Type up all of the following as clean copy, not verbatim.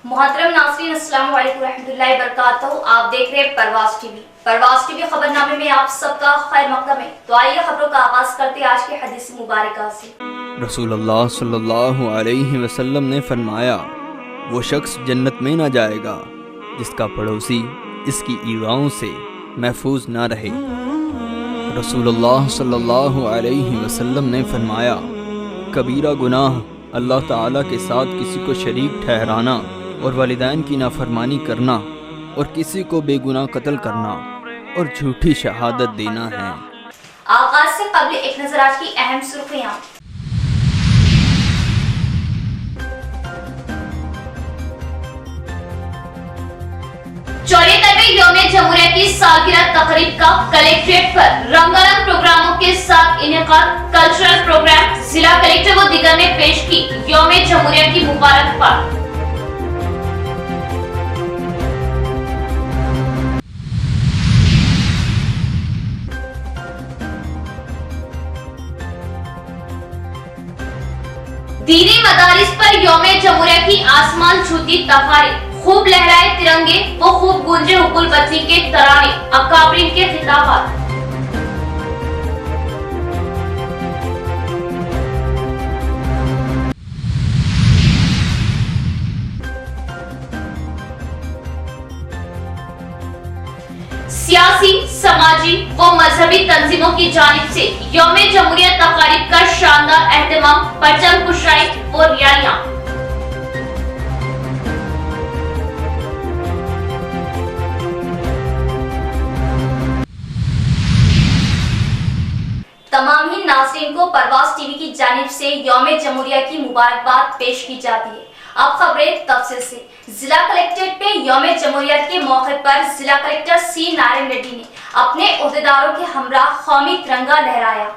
मोहतरम नाज़रीन, अस्सलाम वालेकुम रहमतुल्लाहि व बरकातहू। आप देख रहे हैं परवाज़ टीवी खबरनामे में आप सबका खैर मकदम है। तो आइए खबरों का आगाज करते हैं आज के हदीस मुबारका से। रसूलुल्लाह सल्लल्लाहु अलैहि वसल्लम ने फरमाया, वो शख्स जन्नत में ना जाएगा जिसका पड़ोसी इसकी ईगाओं से महफूज ना रहे। रसूलुल्लाह सल्लल्लाहु अलैहि वसल्लम ने फरमाया, कबीरा गुनाह अल्लाह ताला के साथ किसी को शरीक ठहराना और वालिदैन की नाफरमानी करना और किसी को बेगुनाह कत्ल करना और झूठी शहादत देना है। आगाज से कबल एक नजर आज की अहम सुर्खियां। चौरानवे यौम जमहूरिया की सालगिरह तकरीब का कलेक्ट्रेट पर रंगारंग प्रोग्रामों के साथ इनेकाद। कल्चरल प्रोग्राम जिला कलेक्टर व दीगर ने पेश की यौम जमहूरिया की मुबारकबाद। दीनी मदारिस पर यौम जमहूरिया की आसमान छूती तकारीर, खूब लहराए तिरंगे वो खूब गूंजे हुब्बुल वतनी के तराने, अकाबरीन के खिताबात। सियासी, समाजी व मजहबी तंजीमों की जानिब से यौम जमहूरिया तकारीब का शानदार एहतमाम, परचम कुशाई और रैलियां। तमाम ही नाज़रीन को परवाज़ टीवी की जानिब से यौम जमहूरिया की मुबारकबाद पेश की जाती है। अब खबरें तफसील से। जिला कलेक्ट्रेट पे यौम जमहूरिया के मौके पर जिला कलेक्टर सी नारायण रेड्डी ने अपने ओहदेदारों के हमरा कौमी तिरंगा लहराया।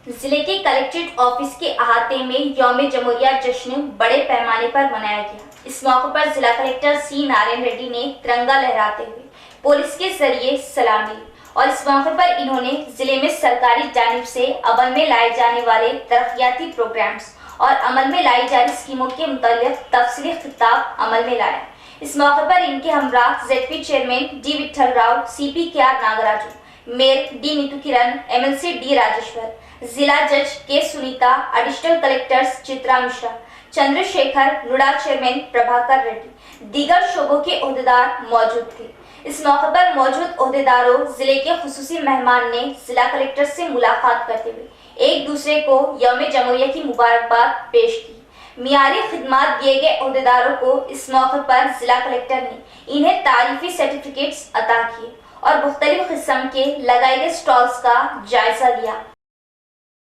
जिले के कलेक्ट्रेट ऑफिस के अहाते में यौम जमहूरिया जश्न बड़े पैमाने पर मनाया गया। इस मौके पर जिला कलेक्टर सी नारायण रेड्डी ने तिरंगा लहराते हुए पुलिस के जरिए सलामी ली और इस मौके पर इन्होंने जिले में सरकारी जानिब से अमल में लाए जाने वाले तरक्याती प्रोग्राम्स और अमल में लाई जा रही स्कीमों के मुतालिक तफसीली खिताब अमल में लाया। इस मौके पर इनके हमरा ZP chairman D Vithal Rao, CP K R Nagaraju, mayor D Neetu Kiran, MLC D Rajeshwar, जिला जज K Sunitha, additional collectors Chitra Mishra, Chandrashekar, लुड़ा चेयरमैन प्रभाकर रेड्डी, दीगर शोबों के ओहदेदार मौजूद थे। इस मौके पर मौजूद ओहदेदारों, जिले के खुसूसी मेहमान ने जिला कलेक्टर से मुलाकात करते हुए एक दूसरे को यौम जमहूरिया की मुबारकबाद पेश की। मियारी खिदमत दिए गए ओहदेदारों को इस मौके पर जिला कलेक्टर ने इन्हें तारीफी सर्टिफिकेट्स अता किए और मुख्तलिफ किस्म के लगाए गए स्टॉल्स का जायजा लिया।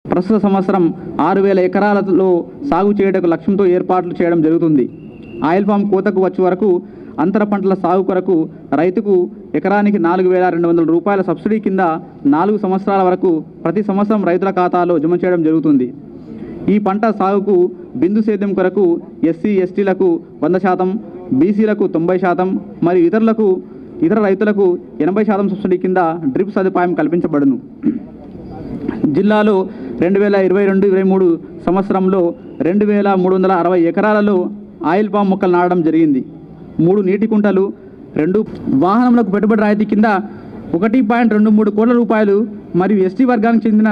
ప్రస్తుత సంవత్సరం 6000 ఎకరాలలో సాగు చేయడానికి లక్ష్యంతో ఏర్పాట్లు చేయడం జరుగుతుంది. ఆయిల్ పామ్ కోతకు వచ్చే వరకు అంతర పంటల సాగు కొరకు రైతుకు ఎకరానికి 4200 రూపాయల సబ్సిడీ కింద 4 సంవత్సరాల వరకు ప్రతి సంవత్సరం రైతుల ఖాతాలో జమ చేయడం జరుగుతుంది. ఈ పంట సాగుకు బిందు సేద్యం కొరకు ఎస్సీ ఎస్టీలకు 100%, బీసీలకు 90% మరియు ఇతర రైతులకు 80% సబ్సిడీ కింద డ్రిప్ సదుపాయం కల్పించబడును. జిల్లాలో 2022-23 సంవత్సరంలో 2360 ఎకరాలలో ఆయిల్ పామ్ మొక్కలు నాటడం జరిగింది. 3 నీటి కుంటలు, 2 వాహనములకు పెట్టుబడి రాయితీ కింద 1.23 కోట్ల రూపాయలు మరియు ఎస్టీ వర్గానికి చెందిన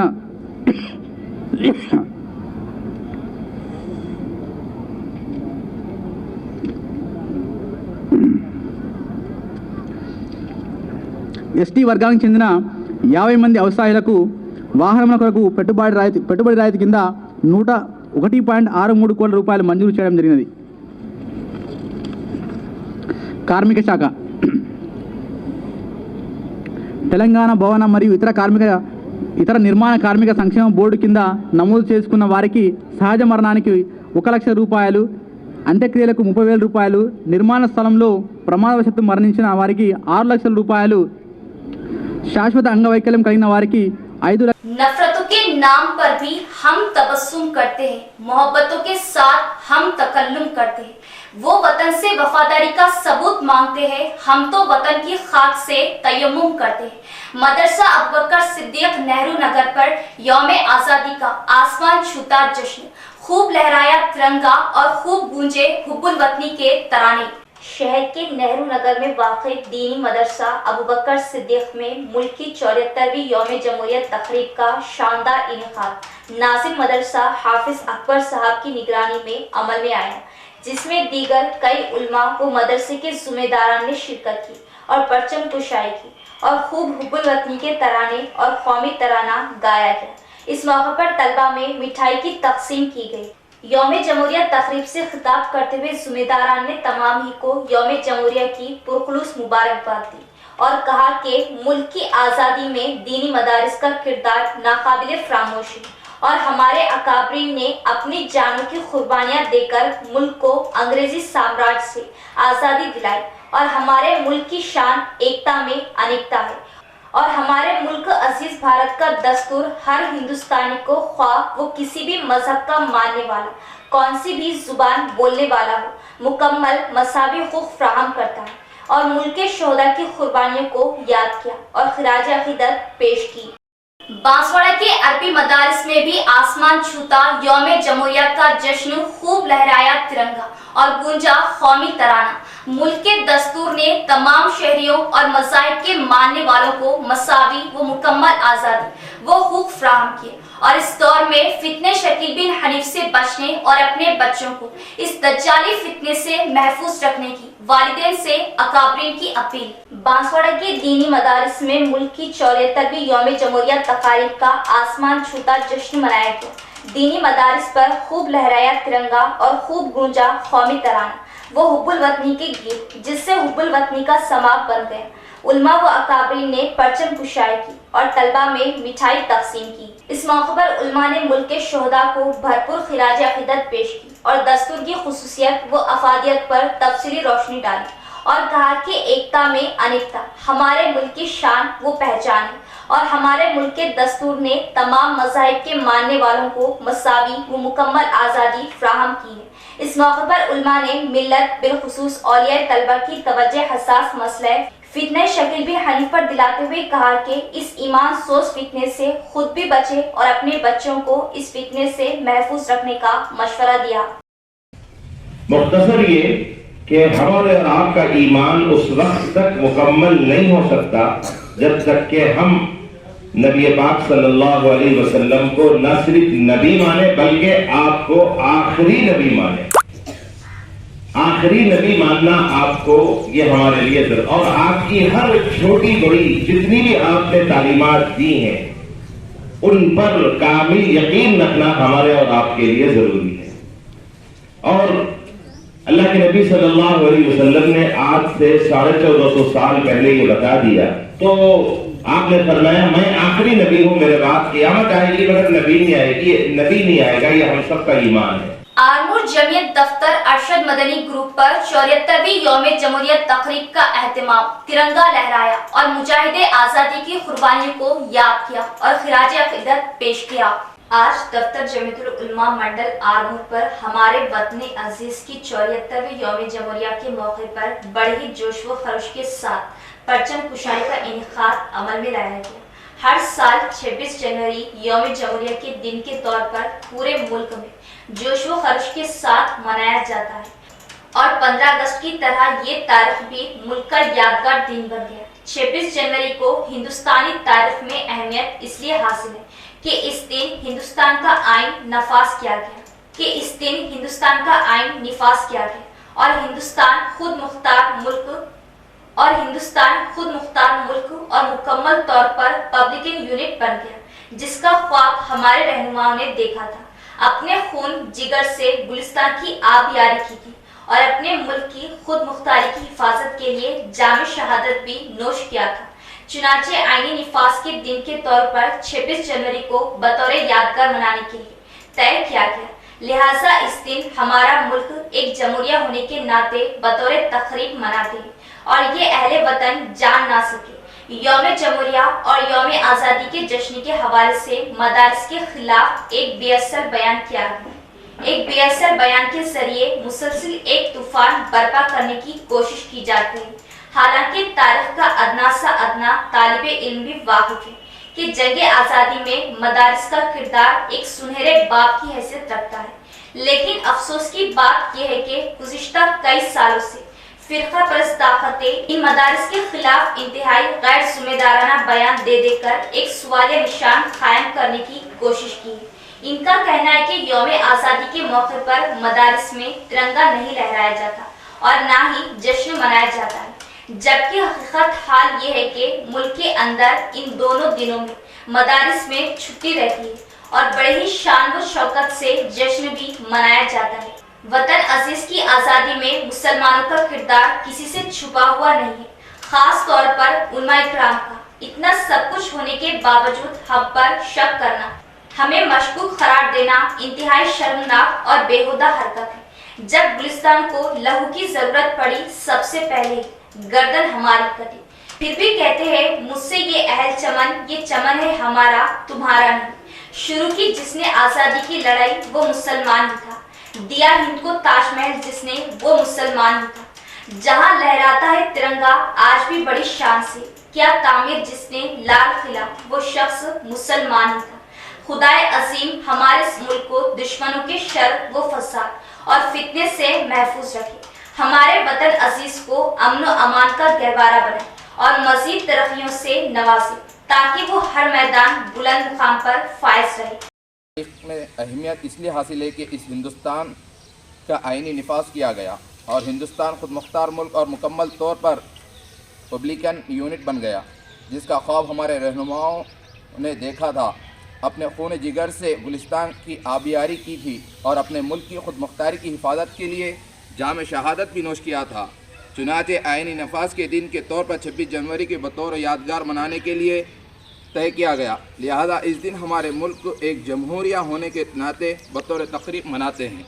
ఎస్టీ వర్గానికి చెందిన 50 మంది వ్యవసాయులకు వాహనముల కొరకు పెట్టుబడి రాయితీ కింద 101.63 కోట్ల రూపాయలు మంజూరు చేయడం జరిగినది. కార్మిక శాఖ తెలంగాణ భవన మరియు ఇతర నిర్మాణ కార్మిక సంక్షేమ బోర్డు కింద నమోదు చేసుకున్న వారికి సహజ మరణానికి 1 లక్ష రూపాయలు, అంత్యక్రియలకు 30,000 రూపాయలు, నిర్మాణ స్థలంలో ప్రమాదవశాత్తు మరణించిన వారికి 6 లక్షల రూపాయలు, శాశ్వత అంగవైకల్యం కలిగిన వారికి 5 లక్షల। नफरतों के नाम पर भी हम तबस्सुम करते हैं, मोहब्बतों के साथ हम तकल्लुम करते हैं। वो वतन से वफादारी का सबूत मांगते हैं, हम तो वतन की खाक से तयम्मुम करते हैं। मदरसा अबूबकर सिद्दीक नेहरू नगर पर यौम आज़ादी का आसमान छूता जश्न, खूब लहराया तिरंगा और खूब गूंजे हुब्बुल वतनी के तराने। शहर के नेहरू नगर में वाक़ दीनी मदरसा अबू बकर सिद्दीक में मुल्क की 74वीं यौम जमहूरियत तकरीब का शानदार इनेकाद नाज़िम मदरसा हाफिज अकबर साहब की निगरानी में अमल में आया, जिसमें दीगर कई उलमा व मदरसे के ज़िम्मेदारान ने शिरकत की और परचम कुशाई की और खूब हुब्बुल वतनी के तराने और कौमी तराना गाया गया। इस मौके पर तलबा में मिठाई की तकसीम की गई। यौम जमहूरियत तकरीब से खिताब करते हुए ज़िम्मेदारान ने तमाम ही को यौम जमहूरिया की पुरखुलूस मुबारकबाद दी और कहा कि मुल्क की आज़ादी में दीनी मदारिस का किरदार नाकाबिले फरामोश है और हमारे अकाबरीन ने अपनी जानों की कुर्बानियाँ देकर मुल्क को अंग्रेजी साम्राज्य से आज़ादी दिलाई और हमारे मुल्क की शान एकता में अनेकता है और हमारे मुल्क अजीज भारत का दस्तूर हर हिंदुस्तानी को ख्वाह वो किसी भी मजहब का मानने वाला, कौन सी भी जुबान बोलने वाला हो, मुकम्मल मसावी हुकूक फराहम करता है और मुल्क के शोहदा की कुर्बानियों को याद किया और खिराज अकीदत पेश की। बांसवाड़ा के अरबी मदारिस में भी आसमान छूता यौम जमहूरिया का जश्न, खूब लहराया तिरंगा और गूंजा कौमी तराना। मुल्क के दस्तूर ने तमाम शहरियों और मज़ाहिब के मानने वालों को मसावी व मुकम्मल आज़ादी व हुकूक फराहम किए और इस दौर में फितने शकील बिन हनीफ से बचने और अपने बच्चों को इस दज्जाली फितने से महफूज रखने की वालिदैन से अकाबरीन की अपील। बांसवाड़ा के दीनी मदारिस में मुल्क की 74वीं यौम जमहूरिया तकारीब का आसमान छूता जश्न मनाया गया। दीनी मदारिस पर खूब लहराया तिरंगा और खूब गूंजा कौमी तराना वो हुब्बुल वतनी के गीत, जिससे हुब्बुल वतनी का समाप बन गया। उलमा व अकाबरीन ने परचम कुशाई की और तलबा में मिठाई तकसीम की। इस मौके पर उलमा ने मुल्क के शोहदा को भरपूर खिराज अकीदत पेश की और दस्तूर की खुसूसियत व अफादियत पर तफसीली रोशनी डाली और कहा कि एकता में अनेकता हमारे मुल्क की शान व पहचान है और हमारे मुल्क के दस्तूर ने तमाम मज़ाहिब के मानने वालों को मसावी व मुकम्मल आज़ादी फराहम की है। इस मौके पर उलमा ने मिल्लत बिलखुसूस औलिया तलबा की तवज्जो हसास मसले फितने शकील बिन हनीफ पर दिलाते हुए कहा कि इस ईमान सोच फितने से खुद भी बचे और अपने बच्चों को इस फितने से महफूज रखने का मशवरा दिया। मुख्तसर ये कि हमारे और आपका ईमान उस वक्त तक मुकम्मल नहीं हो सकता जब तक कि हम नबी पाक सल्लल्लाहु अलैहि वसल्लम को न सिर्फ नबी माने बल्कि आपको आखिरी नबी माने। आखिरी नबी मानना आपको ये हमारे लिए जरूर, और आपकी हर छोटी बड़ी जितनी भी आपने तालीमात दी हैं उन पर कामिल यकीन रखना हमारे और आपके लिए जरूरी है। और अल्लाह के नबी सल्लल्लाहु अलैहि वसल्लम ने आज से 1450 साल पहले ये बता दिया, तो आपने फरमाया मैं आखिरी नबी हूँ, मेरे बाद क़यामत आएगी मगर नबी नहीं आएगी, नबी नहीं आएगा, ये हम सबका ईमान है। आरमूर जमीयत दफ्तर अरशद मदनी ग्रुप पर 74वीं यौम जमहूरियत तकरीब का एहतमाम, तिरंगा लहराया और मुजाहिदे आज़ादी की कुर्बानियों को याद किया और खिराज अकीदत पेश किया। आज दफ्तर जमीयतुल उलमा मंडल आरमूर पर हमारे वतन अजीज की 74वीं यौम जमहूरिया के मौके पर बड़े ही जोश व खरोश के साथ परचम कुशाई का इनेकाद अमल में लाया गया। हर साल 26 जनवरी यौम जमहूरिया के दिन के तौर पर पूरे मुल्क में जोश व खरोश के साथ मनाया जाता है और 15 अगस्त की तरह ये तारीख भी मुल्क का यादगार दिन बन गया। 26 जनवरी को हिंदुस्तानी तारीख में अहमियत इसलिए हासिल है कि इस दिन हिंदुस्तान का आइन नफाज किया गया और हिंदुस्तान खुद मुख्तार मुल्क और मुकम्मल तौर पर पब्लिकन यूनिट बन गया, जिसका ख्वाब हमारे रहनुमाओं ने देखा था। अपने खून जिगर से गुलिस्तान की आब यारी की थी और अपने मुल्क की खुद मुख्तारी की हिफाजत के लिए जाम शहादत भी नोश किया था। चुनाचे आईनी निफाज के दिन के तौर पर 26 जनवरी को बतौर यादगार मनाने के लिए तय किया गया। लिहाजा इस दिन हमारा मुल्क एक जमहूरिया होने के नाते बतौर तकरीब मनाते हैं और ये अहले वतन जान ना सके। यौम जमहूरिया और यौम आज़ादी के जश्न के हवाले से मदारिस के खिलाफ एक बेअसर बयान किया गया। एक बेअसर बयान के जरिए मुसलसिल एक तूफान बर्पा करने की कोशिश की जाती है। हालांकि तारीख का अदना सा अदना तालिबे इल्म भी वाकिफ है कि जंग आज़ादी में मदारिस का किरदार एक सुनहरे बाप की हैसियत रखता है, लेकिन अफसोस की बात यह है कि गुज़िश्ता कई सालों से فرقہ پرست طاقتیں ان مدارس کے خلاف انتہائی غیر ذمہ دارانہ بیان دے کر ایک سوالیہ نشان قائم کرنے کی کوشش کی۔ ان کا کہنا ہے کہ یوم آزادی کے موقع پر مدارس میں ترنگا نہیں لہرایا جاتا اور نہ ہی جشن منایا جاتا ہے، جبکہ حقیقت حال یہ ہے کہ ملک کے اندر ان دونوں دنوں میں مدارس میں چھٹی رہتی ہے اور بڑے ہی شان و شوکت سے جشن بھی منایا جاتا ہے۔ وطن عزیز کی آزادی میں مسلمانوں کا کردار کسی سے چھپا ہوا نہیں ہے، خاص طور پر علماء کرام کا۔ اتنا سب کچھ ہونے کے باوجود حق پر شک کرنا، ہمیں مشکوک قرار دینا انتہائی شرمناک اور بیہودہ حرکت ہے۔ جب گلستان کو لہو کی ضرورت پڑی سب سے پہلے گردن ہماری کٹی، پھر بھی کہتے ہیں مجھ سے یہ اہل چمن، یہ چمن ہے ہمارا تمہارا نہیں۔ شروع کی جس نے آزادی کی لڑائی وہ مسلمان ہی تھا، دیا ہند کو تاج محل جس نے وہ مسلمان ہی تھا۔ جہاں لہراتا ہے ترنگا آج بھی بڑی شان سے، کیا تعمیر جس نے لال قلعہ وہ شخص مسلمان ہی تھا۔ خدائے عظیم ہمارے اس ملک کو دشمنوں کے شر و فساد اور فتنے سے محفوظ رکھے، ہمارے وطن عزیز کو امن و امان کا گہوارہ بنائے اور مزید ترقیوں سے نوازے تاکہ وہ ہر میدان بلند مقام پر فائز رہے۔ تاریخ میں اہمیت اس لیے حاصل ہے کہ اس ہندوستان کا آئینی نفاذ کیا گیا اور ہندوستان خود مختار ملک اور مکمل طور پر پبلکن یونٹ بن گیا، جس کا خواب ہمارے رہنماؤں نے دیکھا تھا۔ اپنے خون جگر سے گلستان کی آبیاری کی تھی اور اپنے ملک کی خود مختاری کی حفاظت کے لیے جام شہادت بھی نوش کیا تھا۔ چنانچہ آئینی نفاذ کے دن کے طور پر 26 جنوری کے بطور یادگار منانے کے لیے طے کیا گیا، لہذا اس دن ہمارے ملک کو ایک جمہوریہ ہونے کے ناطے بطور تقریب مناتے ہیں۔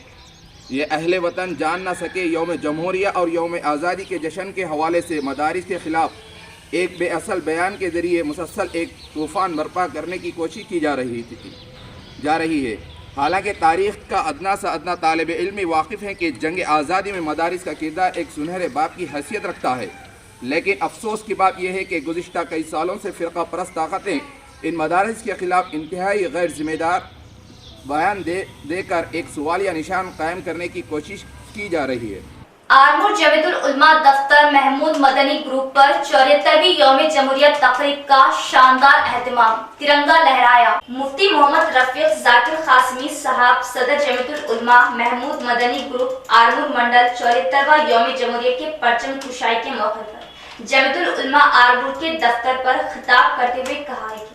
یہ اہل وطن جان نہ سکے یوم جمہوریہ اور یوم آزادی کے جشن کے حوالے سے مدارس کے خلاف ایک بے اصل بیان کے ذریعے مسلسل ایک طوفان برپا کرنے کی کوشش کی جا رہی ہے۔ حالانکہ تاریخ کا ادنا سے ادنا طالب علم واقف ہے کہ جنگ آزادی میں مدارس کا کردار ایک سنہرے باب کی حیثیت رکھتا ہے، لیکن افسوس کی بات یہ ہے کہ گزشتہ کئی سالوں سے فرقہ پرست طاقتیں ان مدارس کے خلاف انتہائی غیر ذمہ دار بیان دے کر ایک سوالیہ نشان قائم کرنے کی کوشش کی جا رہی ہے۔ آرمور جمیعت العلماء دفتر محمود مدنی گروپ پر 74ویں یوم جمہوریہ تقریب کا شاندار اہتمام، ترنگا لہرایا۔ مفتی محمد رفیق ذاکر قاسمی صاحب صدر جمیعت العلماء محمود مدنی گروپ آرمور منڈل 74واں یوم جمہوریہ کے پرچم کشائی کے موقع پر جمیعت العلماء آرمور کے دفتر پر خطاب کرتے ہوئے کہا ہے کہ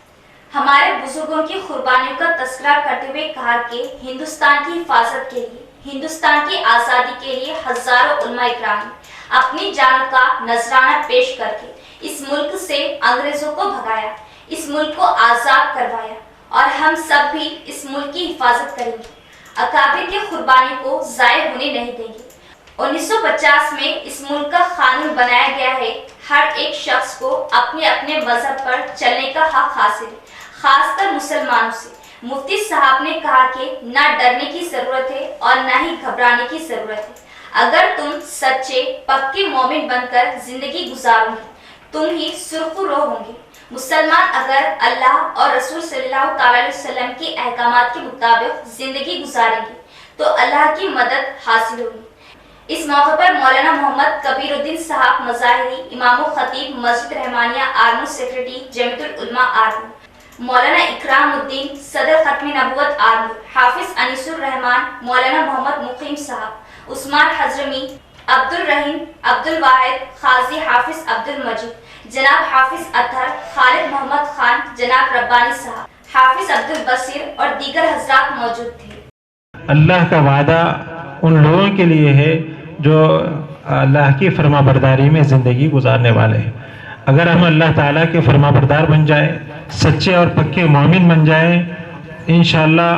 ہمارے بزرگوں کی قربانیوں کا تذکرہ کرتے ہوئے کہا کہ ہندوستان کی حفاظت کے لیے، ہندوستان کی آزادی کے لیے ہزاروں علماء اکرام نے اپنی جانوں کا نذرانہ پیش کر کے اس ملک سے انگریزوں کو بھگایا، اس ملک کو آزاد کروایا اور ہم سب بھی اس ملک کی حفاظت کریں گے، اکابر کی قربانیوں کو ضائع ہونے نہیں دیں گے۔ 1950 میں اس ملک کا قانون بنایا گیا ہے، ہر ایک شخص کو اپنے اپنے مذہب پر چلنے کا حق حاصل ہے، خاص کر مسلمانوں سے۔ مفتی صاحب نے کہا کہ نہ ڈرنے کی ضرورت ہے اور نہ ہی گھبرانے کی ضرورت ہے۔ اگر تم سچے پکے مومن بن کر زندگی گزارو گے، تم ہی سرخرو ہوں گے۔ مسلمان اگر اللہ اور رسول صلی اللہ تعالی علیہ وسلم کے احکامات کے مطابق زندگی گزاریں گے تو اللہ کی مدد حاصل ہوگی۔ اس موقع پر مولانا محمد کبیر الدین صاحب مظاہری، امام و خطیب مسجد رحمانیہ آرمور سیکرٹری جمیعت العلماء آرمور، مولانا اکرام الدین صدر ختم نبوت آرمور، حافظ انیس الرحمان، مولانا محمد مقیم صاحب، عثمان حضرمی، عبد الرحیم، عبد الواحد، قاضی حافظ عبد المجید، جناب حافظ اطہر، خالد محمد خان، جناب ربانی صاحب، حافظ عبد البصیر اور دیگر حضرات موجود تھے۔ اللہ کا وعدہ ان لوگوں کے لیے ہے جو اللہ کی فرما برداری میں زندگی گزارنے والے ہیں۔ اگر ہم اللہ تعالیٰ کے فرما بردار بن جائیں، سچے اور پکے مومن بن جائیں، انشاءاللہ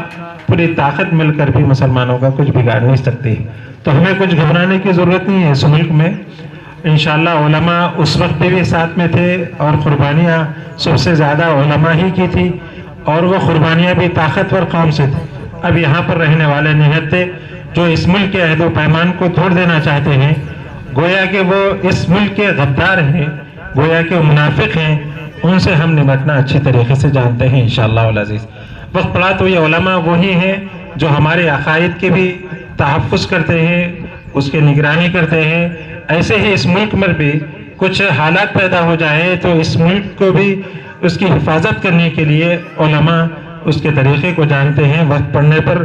پوری طاقت مل کر بھی مسلمانوں کا کچھ بگاڑ نہیں سکتی۔ تو ہمیں کچھ گھبرانے کی ضرورت نہیں ہے۔ اس ملک میں انشاءاللہ علماء اس وقت بھی ساتھ میں تھے اور قربانیاں سب سے زیادہ علماء ہی کی تھی، اور وہ قربانیاں بھی طاقتور قوم سے تھی۔ اب یہاں پر رہنے والے نہیں تھے جو اس ملک کے عہد و پیمان کو توڑ دینا چاہتے ہیں، گویا کہ وہ اس ملک کے غدار ہیں، گویا کہ وہ منافق ہیں۔ ان سے ہم نمٹنا اچھی طریقے سے جانتے ہیں انشاءاللہ العزیز۔ وقت پڑا تو یہ علماء وہی ہیں جو ہمارے عقائد کے بھی تحفظ کرتے ہیں، اس کے نگرانی کرتے ہیں، ऐसे ही इस मुल्क में भी कुछ हालात पैदा हो जाए तो इस मुल्क को भी उसकी हिफाजत करने के लिए उलमा उसके तरीक़े को जानते हैं। वक्त पड़ने पर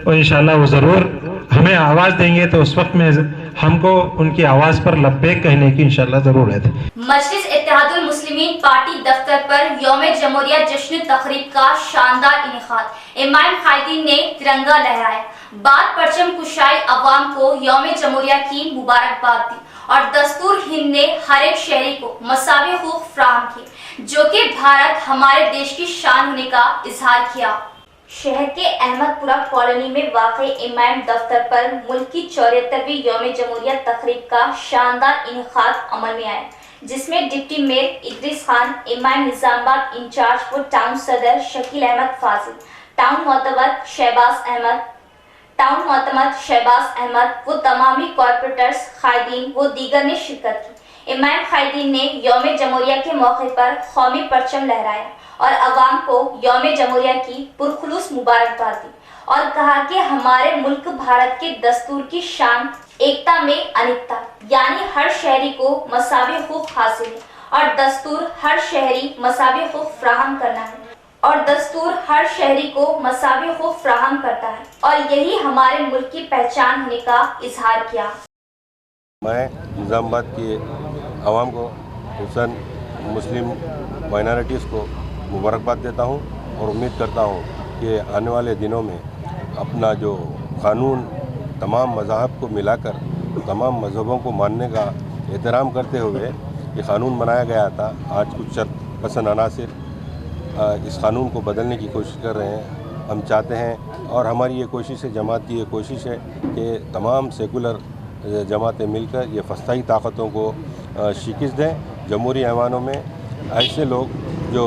और इंशाअल्लाह वो ज़रूर हमें आवाज़ देंगे तो उस वक्त में हमको उनकी आवाज़ पर लब्बैक कहने की इंशाअल्लाह ज़रूरत है। मजलिस इत्तेहादुल मुस्लिमीन पार्टी दफ्तर पर यौम जमहूरिया जश्न तकरीब का शानदार इनेकाद। इमाम कायदीन ने तिरंगा लहराया, बाद परचम कुशाई अवाम को यौम जमहूरिया की मुबारकबाद दी और दस्तूर हिंद ने हर एक शहरी को मसावी हुकूक फराहम किए, जो कि भारत हमारे देश की शान होने का इजहार किया। शहर के अहमदपुरा कॉलोनी में वाक़ इमाम दफ्तर पर मुल्क की 74वीं यौम जमहूरिया तकरीब का शानदार इनेकाद अमल में आया, जिसमें डिप्टी मेयर इदरीस खान, इमाम निजामाबाद इंचार्ज व टाउन सदर शकील अहमद फाजिल, टाउन मोतमद शहबाज अहमद व तमामी कॉर्पोरेटर्स, कायदीन व दीगर ने शिरकत की। इमाम कायदीन ने यौम जमहूरिया के मौके पर कौमी परचम लहराया और अवाम को यौम जमहूरिया की पुरखुलूस मुबारकबाद दी और कहा कि हमारे मुल्क भारत के दस्तूर की शान एकता में अनेकता, यानी हर शहरी को मसावी हुकूक हासिल है और दस्तूर हर शहरी मसावी हुकूक फराहम करना है और दस्तूर हर शहरी को मसावी हुकूक फराहम करता है और यही हमारे मुल्क की पहचान होने का इजहार किया। मैं निज़ामाबाद के आवाम को, हुसैन मुस्लिम माइनॉरिटीज़ को मुबारकबाद देता हूँ और उम्मीद करता हूँ कि आने वाले दिनों में अपना जो कानून तमाम मज़ाहब को मिलाकर तमाम मज़हबों को मानने का एहतराम करते हुए ये कानून बनाया गया था। आज कुछ शर्त पसंद अनासिर इस कानून को बदलने की कोशिश कर रहे हैं। हम चाहते हैं और हमारी ये कोशिश है, जमात की ये कोशिश है कि तमाम सेकुलर जमातें मिलकर ये फस्ताई ताकतों को शिकस्त दें। जमहूरी ऐवानों में ऐसे लोग जो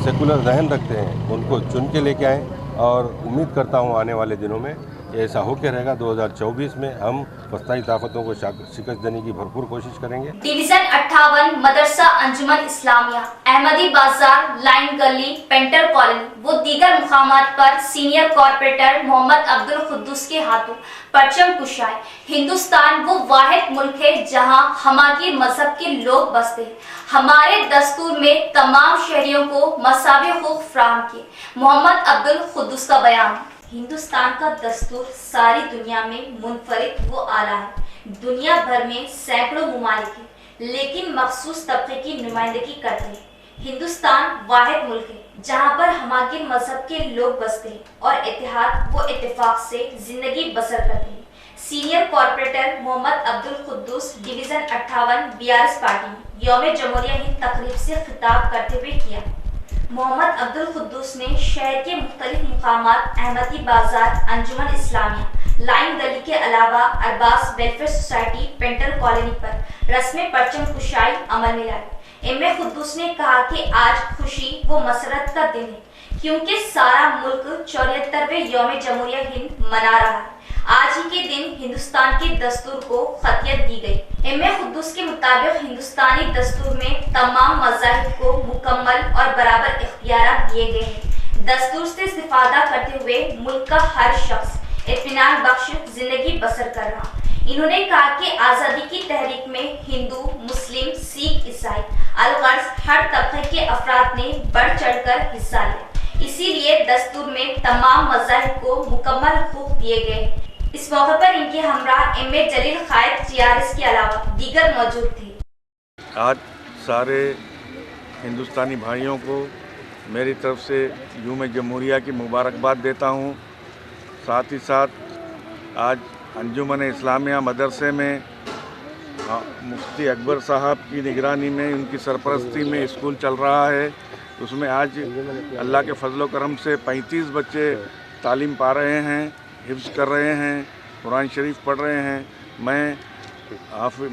सेकुलर जहन रखते हैं उनको चुन के लेके आएँ और उम्मीद करता हूँ आने वाले दिनों में ऐसा होकर रहेगा। 2024 में हम फस्ताई ताकतों को शिकस्त देने की भरपूर कोशिश करेंगे। डिवीजन 58 मदरसा अंजुमन इस्लामिया, अहमदी बाजार, लाइन गली, पेंटर कॉलोनी व दीगर मुकामात पर सीनियर कॉर्पोरेटर मोहम्मद अब्दुल कुद्दूस के हाथों परचम कुशाई। हिंदुस्तान वो वाहिद मुल्क है जहां हमारे मजहब के लोग बसते हैं। हमारे दस्तूर में तमाम शहरियों को मसावी हुकूक फराहम किए। मोहम्मद अब्दुल कुद्दूस का बयान। हिंदुस्तान का दस्तूर सारी दुनिया में मुनफरिद व आला है। दुनिया भर में सैकड़ों मुमालिक हैं, लेकिन मखसूस तबके की नुमाइंदगी करते हैं। हिंदुस्तान वाहिद मुल्क है जहां पर हमारे मजहब के लोग बसते हैं और इत्तेहाद व इत्तेफाक से जिंदगी बसर करते हैं। Senior corporator Mohammed Abdul Quddus, division 58 BRS party में यौम जमहूरिया हिंद तकरीब से खिताब करते हुए किया। मोहम्मद अब्दुल कुद्दूस ने शहर के मुख्तलिफ मुकामात अहमदी बाजार, अंजुमन इस्लामिया, लाइन गली के अलावा Arbaz welfare society, painter colony पर रस्म परचम कुशाई अमल में लाई। एम ए कुद्दूस ने कहा कि आज खुशी व मसरत का दिन है क्योंकि सारा मुल्क 74वें यौम जमहूरिया हिंद मना रहा है। आज ही के दिन हिंदुस्तान के दस्तूर को खतियत दी गई। एम ए कुद्दूस के मुताबिक हिंदुस्तानी दस्तूर में तमाम मज़ाहिब को मुकम्मल और बराबर इख्तियारात दिए गए हैं। दस्तूर से इस्तिफादा करते हुए मुल्क का हर शख्स इत्मीनान बख्श जिंदगी बसर कर रहा। इन्होंने कहा कि आज़ादी की तहरीक में हिंदू, मुस्लिम, सिख, ईसाई अलगर्ज हर तबके के अफराद ने बढ़ चढ़कर हिस्सा लिया। इसीलिए दस्तूर में तमाम मज़ाहिब को मुकम्मल हुकूक दिए गए। इस मौके पर इनके हमरा एम ए जलील खायद टीआरएस के अलावा दीगर मौजूद थे। आज सारे हिंदुस्तानी भाइयों को मेरी तरफ से यौम जमहूरिया की मुबारकबाद देता हूँ। साथ ही साथ आज अंजुमन इस्लामिया मदरसे में मुफ्ती अकबर साहब की निगरानी में, उनकी सरपरस्ती में स्कूल चल रहा है। उसमें आज अल्लाह के फजल करम से 35 बच्चे तालीम पा रहे हैं, हिफ्ज़ कर रहे हैं, कुरान शरीफ पढ़ रहे हैं। मैं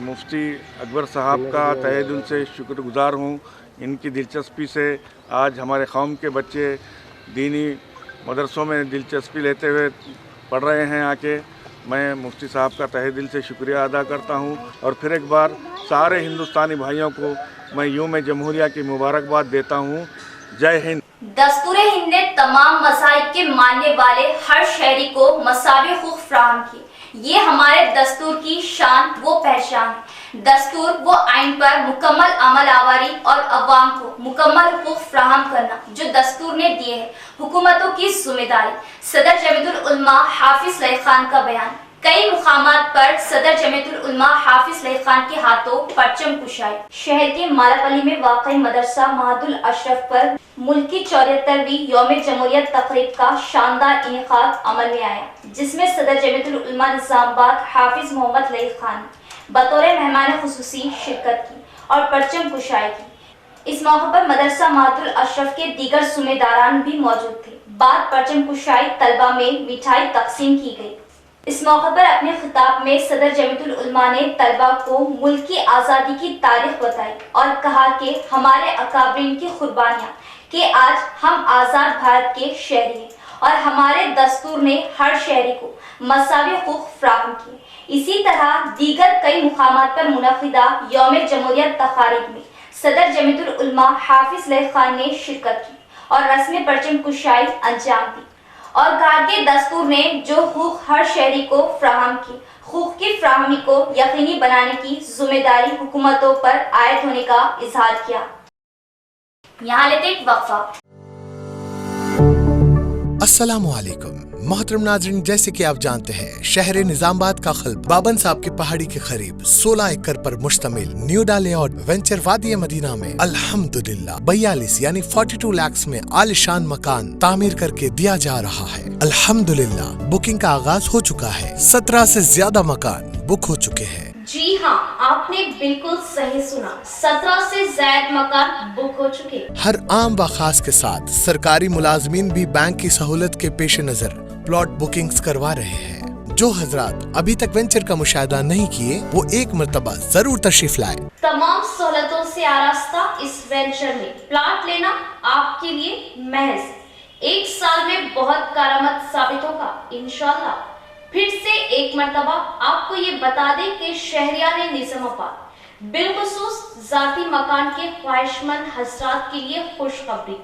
मुफ्ती अकबर साहब का तहे दिल से शुक्रगुज़ार हूँ। इनकी दिलचस्पी से आज हमारे कौम के बच्चे दीनी मदरसों में दिलचस्पी लेते हुए पढ़ रहे हैं आके। मैं मुफ्ती साहब का तहे दिल से शुक्रिया अदा करता हूँ और फिर एक बार सारे हिंदुस्तानी भाइयों को मैं यौम जमहूरिया की मुबारकबाद देता हूँ। जय हिंद। दस्तूर हिंद ने तमाम मज़ाहिब के मानने वाले हर शहरी को मसावी हुकूक फराहम किए। ये हमारे दस्तूर की शान व पहचान है। दस्तूर व आइन पर मुकम्मल अमल आवारी और अवाम को मुकम्मल हुकूक फराहम करना जो दस्तूर ने दिए हैं हुकूमतों की जिम्मेदारी। सदर जमीयतुल उलमा हाफिज लई खान का बयान। कई मुकामात पर सदर जमीयतुल उलमा हाफिज लई खान के हाथों परचम कुशाई। शहर के मालापल्ली में वाक़ई मदरसा महदुल अशरफ पर मुल्की 74वीं यौम जमहूरियत तकरीब का शानदार इनेकाद अमल में आया, जिसमें सदर जमीयतुल उलमा निजामाबाद हाफिज मोहम्मद लई खान बतौर मेहमान खुसूसी शिरकत की और परचम कुशाई की। इस मौके पर मदरसा महदुल अशरफ के दीगर सुमेदारान भी मौजूद थे। बाद परचम कुशाई तलबा में मिठाई तकसीम की गई। इस मौके पर अपने खिताब में सदर जमीयतुल उलमा ने तलबा को मुल्क की आज़ादी की तारीख बताई और कहा कि हमारे अकाबरीन की कुर्बानियाँ कि आज हम आज़ाद भारत के शहरी हैं और हमारे दस्तूर ने हर शहरी को मसावी हुकूक फराहम किए। इसी तरह दीगर कई मुकामात पर मुनक़िदा यौम जमहूरियत तक़ारीब में सदर जमीयतुल उलमा हाफिज लई खान ने शिरकत की और रस्म परचम कुशाई अंजाम दी और कहा कि दस्तूर ने जो हुकूक हर शहरी को फराहम की, हुकूक की फराहमी को यकीनी बनाने की जिम्मेदारी हुकूमतों पर आयद होने का इजहार किया। यहाँ लेते एक वक्फा। अस्सलामु अलैकुम मोहतरम नाज़रीन, जैसे कि आप जानते हैं शहर निजामाबाद का क़ल्ब बाबन साहब की पहाड़ी के करीब 16 एकड़ पर मुश्तमिल न्यू लेआउट वेंचर वादी मदीना में अल्हम्दुलिल्लाह 42 यानी 42 लाख में आलिशान मकान तामीर करके दिया जा रहा है। अल्हम्दुलिल्लाह बुकिंग का आगाज हो चुका है। 17 से ज्यादा मकान बुक हो चुके हैं। जी हाँ, आपने बिल्कुल सही सुना, 17 से ज्यादा मकान बुक हो चुके। हर आम व खास के साथ सरकारी मुलाजमीन भी बैंक की सहूलत के पेश नजर प्लॉट बुकिंग्स करवा रहे हैं। जो हजरात अभी तक वेंचर का मुशाहिदा नहीं किए वो एक मर्तबा जरूर तशरीफ लाए। तमाम सहूलतों से आरास्ता इस वेंचर में प्लॉट लेना आपके लिए महज 1 साल में बहुत कारआमद साबित होगा इंशाअल्लाह। फिर से एक मर्तबा आपको ये बता दें कि शहरियाने निजामाबाद बिलखुसूस जाती मकान के ख्वाहिशमंद हजरात के लिए खुशखबरी।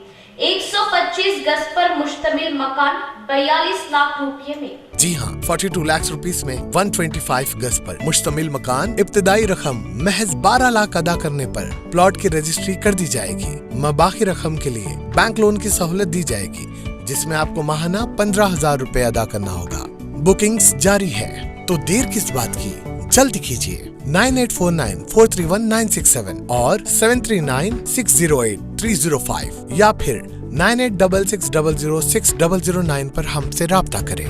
125 गज पर मुश्तमिल मकान 42 लाख रुपये में। जी हाँ, 42 लाख रुपीस में 125 गज पर मुश्तमिल मकान। इब्तिदाई रकम महज 12 लाख अदा करने पर प्लॉट की रजिस्ट्री कर दी जाएगी। बाकी रकम के लिए बैंक लोन की सहूलत दी जाएगी, जिसमें आपको माहाना 15,000 रुपए अदा करना होगा। बुकिंग्स जारी है, तो देर किस बात की, जल्दी कीजिए। 9849431967 और 7396083005 या फिर 9866006009 पर हमसे राब्ता करें।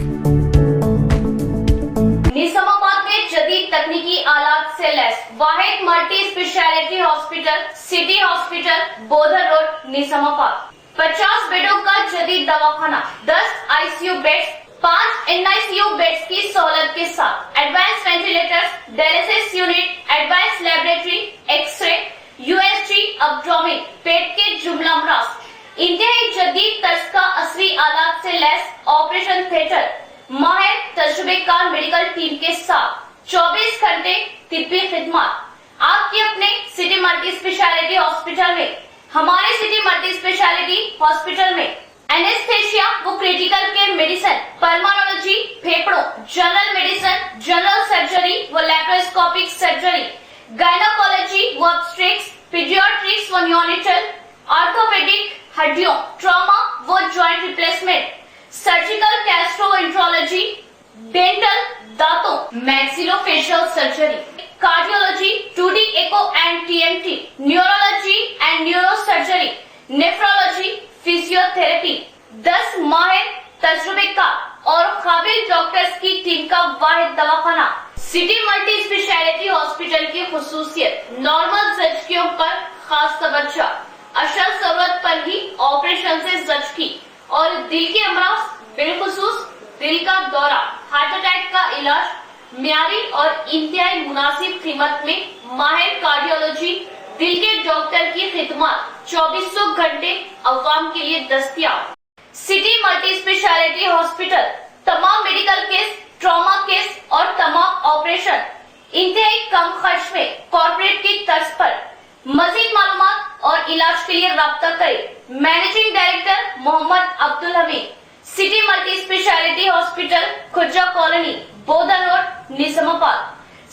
निजामाबाद में जदीद तकनीकी आलात से लैस वाहिद multi speciality hospital city hospital Bodhan road Nizamabad. 50 बेडों का जदीद दवाखाना, 10 ICU बेड्स, 5 NICU बेड्स की सहूलत के साथ advance ventilators, dialysis unit, advance laboratory, x ray, USG, abdomen, पेट के जुमला अमराज, इंतहाई जदीद तर्ज का असली आलात से लैस ऑपरेशन थिएटर, माहिर तजुर्बेकार मेडिकल टीम के साथ 24 घंटे तिब्बी खिदमत आपके अपने सिटी मल्टी स्पेशलिटी हॉस्पिटल में। हमारे सिटी मल्टी स्पेशलिटी हॉस्पिटल में एनेस्थेशिया वो क्रिटिकल केयर मेडिसिन, पल्मोनोलॉजी, फेफड़ों, जनरल मेडिसिन, जनरल सर्जरी व लैप्रोस्कोपिक सर्जरी, गायनोकोलॉजी व ऑब्स्टेट्रिक्स, पीडियाट्रिक्स व न्यूनेटल, ऑर्थोपेडिक, हड्डियों, ट्रॉमा व joint replacement, surgical gastroenterology, dental, दांतों, maxillofacial surgery, cardiology, 2D echo and TMT, neurology and neurosurgery, nephrology, physiotherapy, 10 माहिर तजुर्बेकार और काबिल डॉक्टर्स की टीम का वाहिद दवाखाना। सिटी मल्टी स्पेशलिटी हॉस्पिटल की खुसूसियत नॉर्मल जख्मियों पर खास तवज्जो, अशल जरूरत पर ही ऑपरेशन से जख्मी और दिल के अमराज बिलखुसूस दिल का दौरा, हार्ट अटैक का इलाज म्यारी और इंतहाई मुनासिब कीमत में माहिर कार्डियोलॉजी दिल के डॉक्टर की खिदमत 2400 घंटे अवाम के लिए दस्तयाब। सिटी मल्टी स्पेशलिटी हॉस्पिटल तमाम मेडिकल केस, ट्रॉमा केस और तमाम ऑपरेशन इंतहाई कम खर्च में कॉर्पोरेट की तर्ज पर। मजीद मालूमात और इलाज के लिए राब्ता करें। Managing director Mohammad Abdul Hameed, city multi speciality hospital, Khurja colony, Bodhan road, Nizamabad.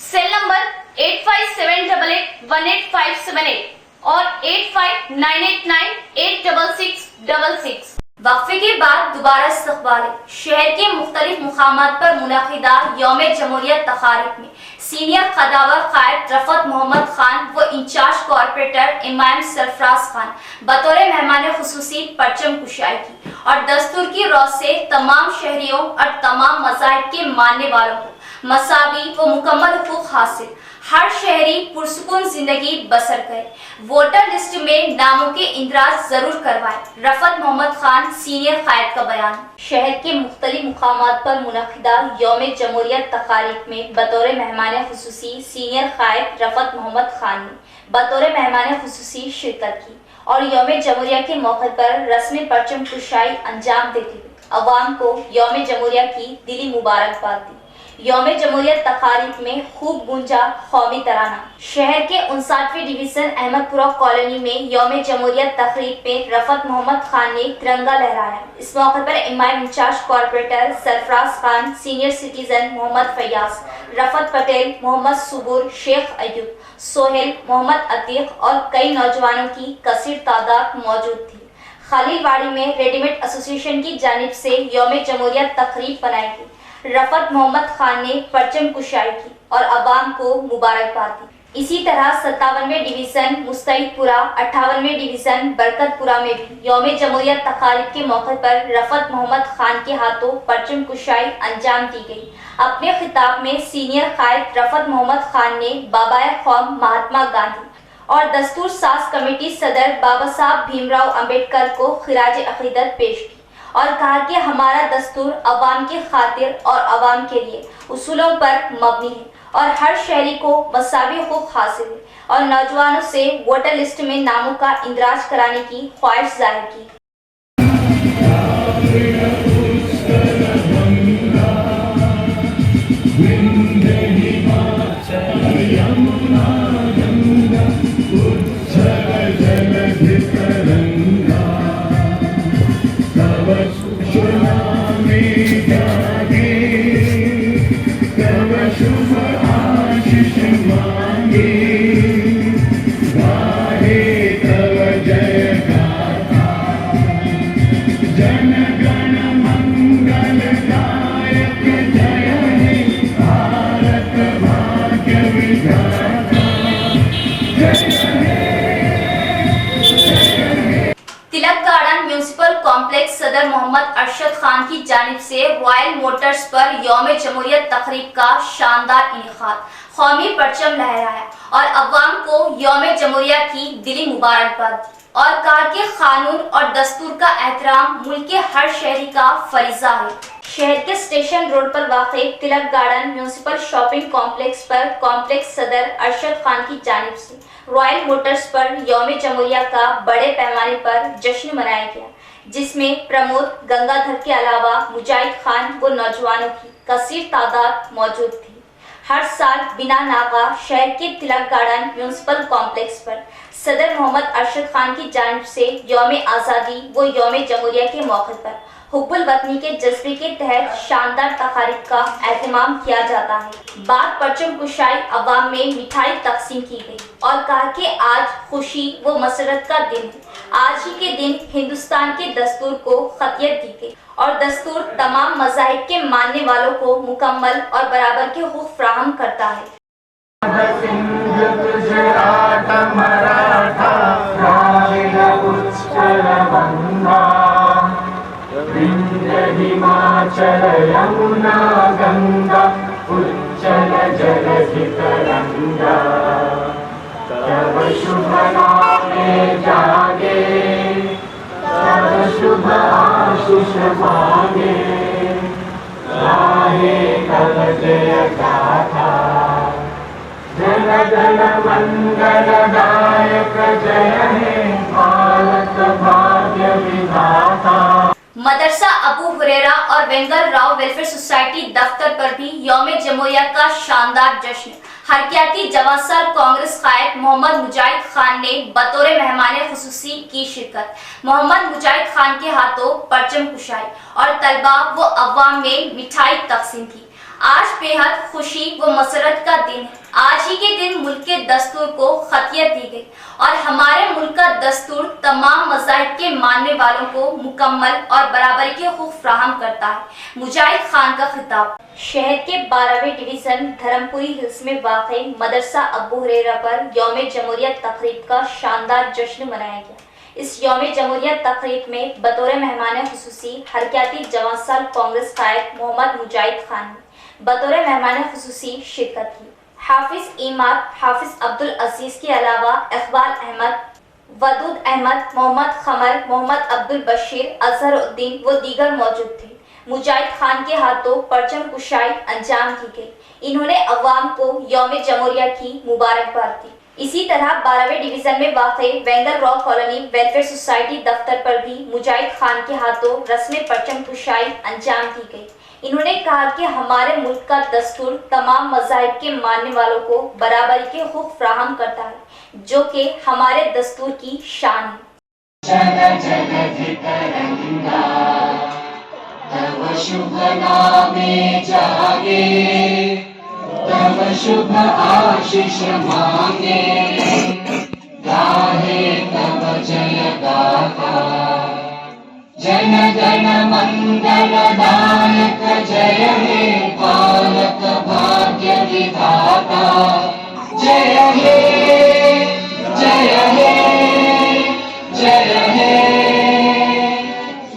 Cell number 8578818578 और 8598988666। वक्फे के बाद दोबारा इस्तकबाल। शहर के मुख्तलिफ मुकामात पर मुनक़िदा यौम जमहूरियत तक़ारीब में सीनियर क़दावर क़ायद रफ़त मोहम्मद खान व इंचार्ज कॉरपोरेटर इमाम सरफराज खान बतौर मेहमान खुसूसी परचम कुशाई की और दस्तूर की रौ से तमाम शहरियों और तमाम मज़ाहिब के मानने वालों को मसावी व मुकम्मल हुकूक हासिल, हर शहरी पुरसुकून जिंदगी बसर करे। वोटर लिस्ट में नामों के इंदराज जरूर करवाएं। रफ़त मोहम्मद खान सीनियर क़ायद का बयान। शहर के मुख्तलिफ मुकामात पर मुनक़िदा यौम जमहूरियत तक़ारीब में बतौर मेहमान खुसूसी सीनियर क़ायद रफ़त मोहम्मद खान ने बतौर मेहमान खुसूसी शिरकत की और यौम जमहूरिया के मौके पर रस्म परचम कुशाई अंजाम देते हुए अवाम को यौम जमहूरिया की दिली मुबारकबाद दी। यौम जमहूरियत तक़ारीब में खूब गूंजा कौमी तराना। शहर के 59वें डिवीज़न अहमदपुरा कॉलोनी में यौम जमहूरियत तक़रीब में रफ़त मोहम्मद खान ने तिरंगा लहराया। इस मौके पर इमाम in charge corporator Sarfaraz Khan, senior citizen Mohammad Fayaz, Rafat Patel, Mohammad Saboor, Sheikh Ayub, Sohail, Mohammad Atiq और कई नौजवानों की कसीर तादाद मौजूद थी। खलीलवाड़ी में रेडीमेड एसोसिएशन की जानिब से यौम जमहूरियत तक़रीब बनाई गई। रफ़त मोहम्मद खान ने परचम कुशाई की और अवाम को मुबारकबाद दी। इसी तरह 57वें डिवीज़न मुस्तैदपुरा, 58वें डिवीज़न बरकतपुरा में भी यौम जमहूरियत तक़ारीब के मौके पर रफ़त मोहम्मद खान के हाथों परचम कुशाई अंजाम दी गई। अपने खिताब में सीनियर क़ायद रफ़त मोहम्मद खान ने बाबाए क़ौम महात्मा गांधी और दस्तूर साज कमेटी सदर बाबा साहब भीमराव अंबेडकर को खिराज अक़ीदत पेश की और कहा कि हमारा दस्तूर अवाम की खातिर और अवाम के लिए उसूलों पर मबनी है और हर शहरी को मसावी हुकूक हासिल है और नौजवानों से वोटर लिस्ट में नामों का इंदराज कराने की ख्वाहिश जाहिर की। तिलक गार्डन म्यूनिसिपल कॉम्प्लेक्स सदर मोहम्मद अरशद खान की जानिब से रॉयल मोटर्स पर यौम जमहूरियत तक़रीब का शानदार इनेकाद, कौमी परचम लहराया और अवाम को यौम जमहूरिया की दिली मुबारकबाद दी और कहा कि कानून और दस्तूर का एहतराम मुल्क के हर शहरी का फरीजा है। शहर के स्टेशन रोड पर वाक़े तिलक गार्डन म्यूनिसिपल शॉपिंग कॉम्प्लेक्स पर कॉम्प्लेक्स सदर अरशद खान की जानिब से रॉयल मोटर्स पर यौम जमहूरिया का बड़े पैमाने पर जश्न मनाया गया, जिसमें प्रमोद गंगाधर के अलावा मुजाहिद खान व नौजवानों की कसीर तादाद मौजूद थी। हर साल बिना नागा शहर के तिलक गार्डन म्यूनिसिपल कॉम्प्लेक्स पर सदर मोहम्मद अरशद खान की जानिब से यौम आज़ादी व यौम जमहूरिया के मौके पर हुब्बुल वतनी के जज्बे के तहत शानदार तक़ारीब का एहतमाम किया जाता है। बाद परचम कुशाई अवाम में मिठाई तकसीम की गई और कहा कि आज खुशी व मसरत का दिन है। आज ही के दिन हिंदुस्तान के दस्तूर को खतियत दी गई और दस्तूर तमाम मज़ाहिब के मानने वालों को मुकम्मल और बराबर के हुकूक फराहम करता है। हिमाचल यमुना गंगा उच्चल जलधि तरंगा तब शुभ नामे जागे तब शुभ आशीष मांगे गाहे तब जय गाथा जन जन मंगलदायक जय हे भारत भाग्य विधाता। मदरसा अबू हुरैरा और वेंगल राव वेलफेयर सोसाइटी दफ्तर पर भी यौम जमहूरिया का शानदार जश्न। हरकियाती जवासल कांग्रेस कायद मोहम्मद मुजाहिद खान ने बतौर मेहमान खुसूसी की शिरकत। मोहम्मद मुजाहिद खान के हाथों परचम कुशाई और तलबा व अवाम में मिठाई तकसीम की। आज बेहद खुशी व मसरत का दिन है। آج ہی کے دن ملک کے دستور کو خطیت دی گئی اور ہمارے ملک کا دستور تمام مذاہب کے ماننے والوں کو مکمل اور برابری کے حقوق فراہم کرتا ہے۔ مجاہد خان کا خطاب۔ شہر کے 12ویں ڈویژن دھرمپوری ہلز میں واقع مدرسہ ابو ہریرہ پر یوم جمہوریہ تقریب کا شاندار جشن منایا گیا۔ اس یوم جمہوریہ تقریب میں بطور مہمان خصوصی حرکیاتی جوان سال کانگریس قائد محمد مجاہد خان نے بطور مہمان خصوصی شرکت کی۔ حافظ اماد، حافظ عبدالعزیز کے علاوہ اقبال احمد، ودود احمد، محمد خمر، محمد عبدالبشیر، اظہر الدین و دیگر موجود تھے۔ مجاہد خان کے ہاتھوں پرچم کشائی انجام دی گئی۔ انہوں نے عوام کو یوم جمہوریہ کی مبارکباد دی۔ اسی طرح 12ویں ڈویژن میں واقع وینگر را کالونی ویلفیئر سوسائٹی دفتر پر بھی مجاہد خان کے ہاتھوں رسم پرچم کشائی انجام دی گئی۔ انہوں نے کہا کہ ہمارے ملک کا دستور تمام مذاہب کے ماننے والوں کو برابری کے حقوق فراہم کرتا ہے، جو کہ ہمارے دستور کی شان ہے۔ جل جل ہی ترنگا تب شبھ نامے جاگے، تب شبھ آشیش مانگے، گاہے تب جے گاتا، جن گن منگل دائک جے ہے پالک بھاگیہ ودھاتا، جے ہے جے ہے جے ہے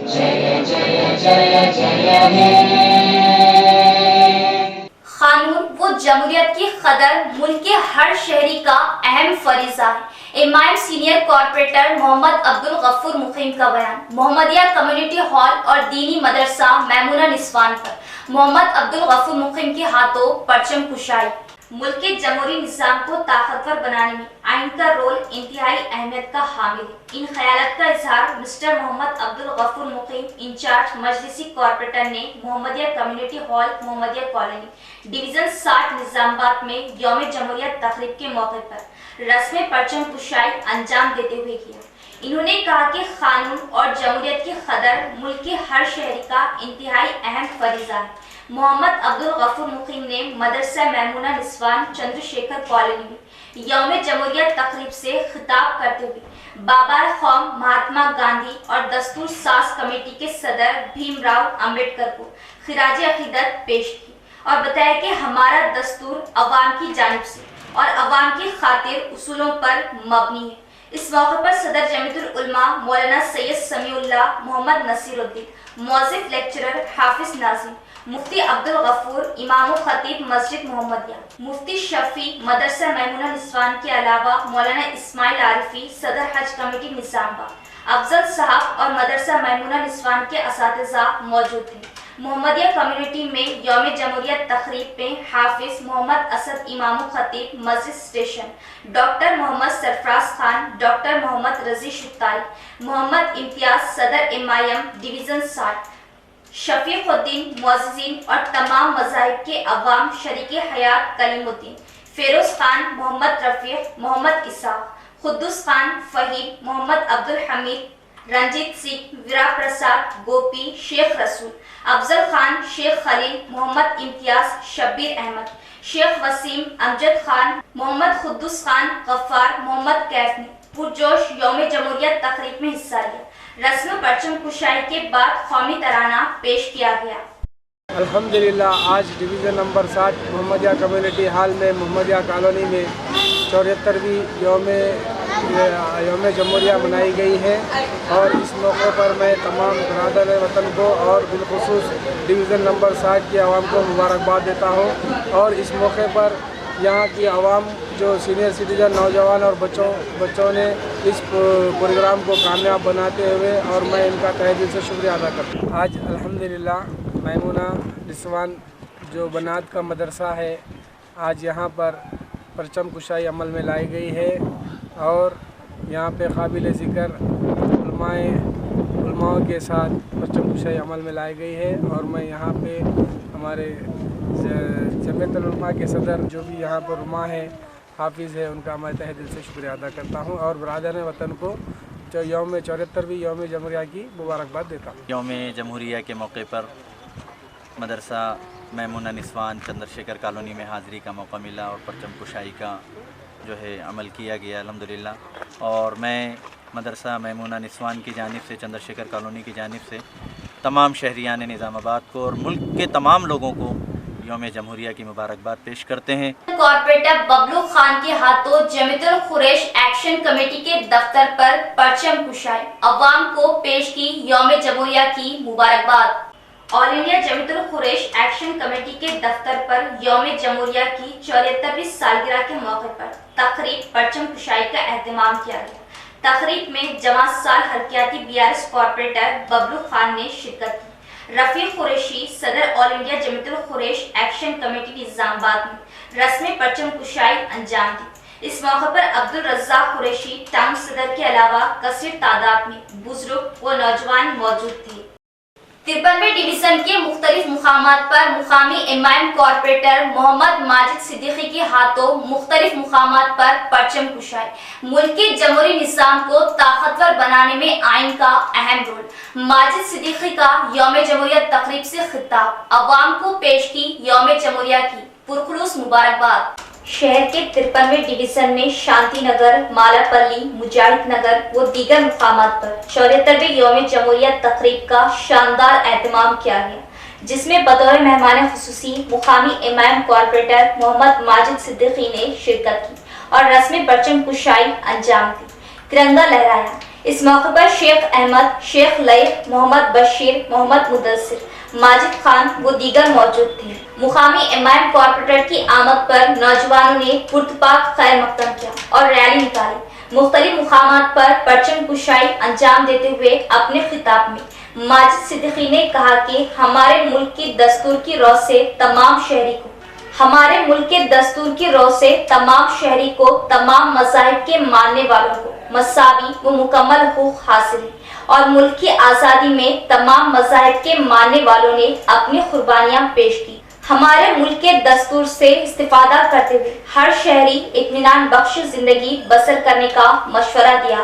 جے جے جے جے ہے۔ قانون و جمہوریت کی قدر ملک کے ہر شہری کا اہم فریضہ ہے۔ امام سینئر کارپوریٹر محمد عبدالغفور مقیم کا بیان۔ محمدیہ کمیونٹی ہال اور دینی مدرسہ میمونہ نسوان پر محمد عبدالغفور مقیم کے ہاتھوں پرچم کشائی۔ ملک کے جمہوری نظام کو طاقتور بنانے میں آئین کا رول انتہائی اہمیت کا حامل ہے۔ ان خیالات کا اظہار مسٹر محمد عبدالغفور مقیم انچارج مجلسی کارپوریٹر نے محمدیہ کمیونٹی ہال محمدیہ کالونی ڈویژن 60 نظام آباد میں یوم جمہوریہ تقریب کے موقع پر رسم پرچم کشائی انجام دیتے ہوئے کیا۔ انہوں نے کہا کہ قانون اور جمہوریت کی قدر ملک کے ہر شہری کا انتہائی اہم فریضہ ہے۔ محمد عبدالغفور مقیم نے مدرسہ میمونہ نسوان چندر شیکھر کالونی میں یوم جمہوریہ تقریب سے خطاب کرتے ہوئے بابائے قوم مہاتما گاندھی اور دستور ساز کمیٹی کے صدر بھیم راؤ امبیڈکر کو خراج عقیدت پیش کی اور بتایا کہ ہمارا دستور عوام کی جانب سے اور عوام کی خاطر اصولوں پر مبنی ہے۔ اس موقع پر صدر جمعیت العلماء مولانا سید سمیع اللہ محمد نصیر الدین، موظف لیکچرر حافظ ناظم، مفتی عبدالغفور امام و خطیب مسجد محمدیہ، مفتی شفیع مدرسہ میمونہ نسوان کے علاوہ مولانا اسماعیل عارفی صدر حج کمیٹی نظام آباد، افضل صاحب اور مدرسہ میمونہ نسوان کے اساتذہ موجود تھے۔ محمدیہ کمیونٹی میں یوم جمہوریہ تقریب میں حافظ محمد اسد امام و خطیب مسجد station, doctor Muhammad Sarfaraz Khan, doctor محمد رضی شتائی، محمد امتیاز صدر ایم ڈویژن 60، شفیق الدین معززین اور تمام مذاہب کے عوام شریک حیات کلیم الدین، فیروز خان، محمد رفیق، محمد اسحاق، قدوس خان، فہیم، محمد عبدالحمید، رنجیت سنگھ، ویرا پرساد، گوپی، شیخ رسول، افضل خان، شیخ خلیل، محمد امتیاز، شبیر احمد، شیخ وسیم، امجد خان، محمد قدوس خان، غفار، محمد کیف نے پرجوش یوم جمہوریہ تقریب میں حصہ لیا۔ رسم پرچم کشائی کے بعد قومی ترانہ پیش کیا گیا۔ الحمدللہ آج ڈویژن نمبر 7 محمدیہ کمیونٹی ہال میں محمدیہ کالونی میں 74ویں یوم جمہوریہ منائی گئی ہے، اور اس موقع پر میں تمام برادر وطن کو اور بالخصوص ڈویژن نمبر 7 کی عوام کو مبارکباد دیتا ہوں۔ اور اس موقع پر یہاں کی عوام جو سینئر سٹیزن نوجوان اور بچوں نے اس پروگرام کو کامیاب بناتے ہوئے، اور میں ان کا تہہ دل سے شکریہ ادا کرتا ہوں۔ آج الحمدللہ میمونہ نسوان جو بنات کا مدرسہ ہے، آج یہاں پر پرچم کشائی عمل میں لائی گئی ہے، اور یہاں پہ قابل ذکر علماء کے ساتھ پرچم کشائی عمل میں لائی گئی ہے۔ اور میں یہاں پہ ہمارے جمعیت العلماء کے صدر جو بھی یہاں پر علماء ہیں، حافظ ہے، ان کا میں تہہ دل سے شکریہ ادا کرتا ہوں، اور برادر وطن کو جو 74ویں یوم جمہوریہ کی مبارکباد دیتا ہوں۔ یوم جمہوریہ کے موقع پر مدرسہ میمونہ نسوان چندر شیکھر کالونی میں حاضری کا موقع ملا اور پرچم کشائی کا جو ہے عمل کیا گیا الحمدللہ. اور میں مدرسہ میمونہ نسوان کی جانب سے چندر شیکھر کالونی کی جانب سے تمام شہریان نظام آباد کو اور ملک کے تمام لوگوں کو یوم جمہوریہ کی مبارکباد پیش کرتے ہیں. کارپوریٹر ببلو خان کے ہاتھوں جمیعت القریش ایکشن کمیٹی کے دفتر پر پرچم کشائی، عوام کو پیش کی یوم جمہوریہ کی مبارکباد. آل انڈیا جمیعت القریش ایکشن کمیٹی کے دفتر پر یوم جمہوریہ کی 74ویں سالگرہ کے موقع پر تقریب پرچم کشائی کا اہتمام کیا گیا. تقریب میں جماعت سال حرکیاتی BRS کارپوریٹر ببلو خان نے شرکت کی. رفیق قریشی صدر آل انڈیا جمیعت القریش ایکشن کمیٹی نظام آباد نے رسم پرچم کشائی انجام دی. اس موقع پر عبدالرزاق قریشی ٹاؤن صدر کے علاوہ کثیر تعداد میں بزرگ و نوجوان موجود تھے. 53ویں ڈویژن کے مختلف مقامات پر مقامی امام کارپوریٹر محمد ماجد صدیقی کے ہاتھوں مختلف مقامات پر پرچم کشائی. ملک کے جمہوری نظام کو طاقتور بنانے میں آئین کا اہم رول. ماجد صدیقی کا یوم جمہوریہ تقریب سے خطاب، عوام کو پیش کی یوم جمہوریہ کی پرخلوص مبارکباد. شہر کے 53ویں ڈویژن میں شانتی نگر، مالا پلی، مجاہد نگر و دیگر مقامات پر 74ویں یوم جمہوریہ تقریب کا شاندار اہتمام کیا گیا، جس میں بطور مہمان خصوصی مقامی امام کارپوریٹر محمد ماجد صدیقی نے شرکت کی اور رسم پرچم کشائی انجام دی، ترنگا لہرایا. اس موقع پر شیخ احمد، شیخ لائق، محمد بشیر، محمد مدثر، ماجد خان و دیگر موجود تھے. مقامی امام کارپوریٹر کی آمد پر نوجوانوں نے پرتپاک خیر مقدم کیا اور ریلی نکالی. مختلف مقامات پر پرچم کشائی انجام دیتے ہوئے اپنے خطاب میں ماجد صدیقی نے کہا کہ ہمارے ملک کی دستور کی رو سے تمام شہری کو تمام مذاہب کے ماننے والوں کو مساوی و مکمل حقوق حاصل ہیں اور ملک کی آزادی میں تمام مذاہب کے ماننے والوں نے اپنی قربانیاں پیش کی. ہمارے ملک کے دستور سے استفادہ کرتے ہوئے ہر شہری اطمینان بخش زندگی بسر کرنے کا مشورہ دیا.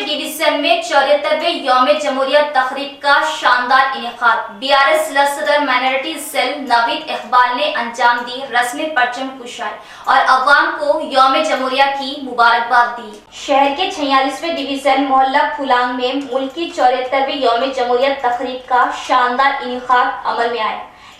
ڈویژن میں 74ویں یوم جمہوریہ تقریب کا شاندار انعقاد. BRS ضلع صدر مائنارٹی سیل نوید اقبال نے انجام دی رسم پرچم کشائی اور عوام کو یوم جمہوریہ کی مبارکباد دی. شہر کے 46ویں ڈویژن محلہ پھولانگ میں ملک کی 74ویں یوم جمہوریہ تقریب کا شاندار انعقاد عمل میں آیا،